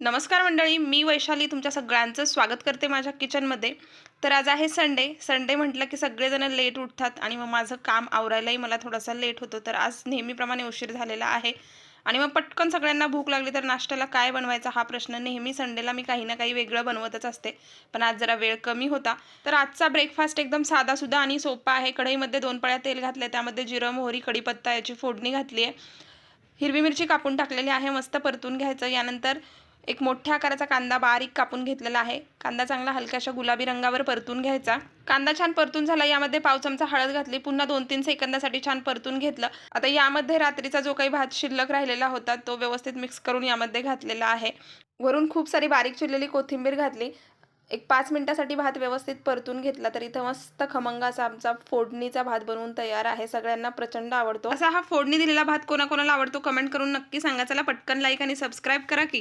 नमस्कार मंडळी, मी वैशाली तुमच्या सगळ्यांचं स्वागत करते माझ्या किचनमध्ये. तर आज आहे संडे म्हटलं की सगळेजण लेट उठतात आणि मग माझं काम आवरायलाही मला थोडासा लेट होतो. तर आज नेहमीप्रमाणे उशीर झालेला आहे आणि मग पटकन सगळ्यांना भूक लागली तर नाश्त्याला काय बनवायचा हा प्रश्न. नेहमी संडेला मी काही ना काही वेगळं बनवतच असते, पण आज जरा वेळ कमी होता. तर आजचा ब्रेकफास्ट एकदम साधासुद्धा आणि सोपा आहे. कढईमध्ये 2 पळ्या तेल घातले, त्यामध्ये जिरं, मोहरी, कढीपत्ता याची फोडणी घातली आहे. हिरवी मिरची कापून टाकलेली आहे, मस्त परतून घ्यायचं. यानंतर एक मोठ्या आकाराचा कांदा बारीक कापून घेतलेला आहे. कांदा चांगला हलक्याशा गुलाबी रंगावर परतून घ्यायचा. कांदा छान परतून झाला, यामध्ये पाव चमचा हळद घातली, पुन्हा 2-3 सेकंदासाठी छान परतून घेतलं. आता यामध्ये रात्रीचा जो काही भात शिल्लक राहिलेला होता तो व्यवस्थित मिक्स करून यामध्ये घातलेला आहे. वरून खूप सारी बारीक चिरलेली कोथिंबीर घातली. एक 5 मिनिटासाठी भात व्यवस्थित परतून घेतला. तर इथं मस्त खमंग असा आमचा फोडणीचा भात बनवून तयार आहे. सगळ्यांना प्रचंड आवडतो. असा हा फोडणी दिलेला भात कोणाकोणाला आवडतो कमेंट करून नक्की सांगा. चला पटकन लाईक आणि सबस्क्राईब करा की.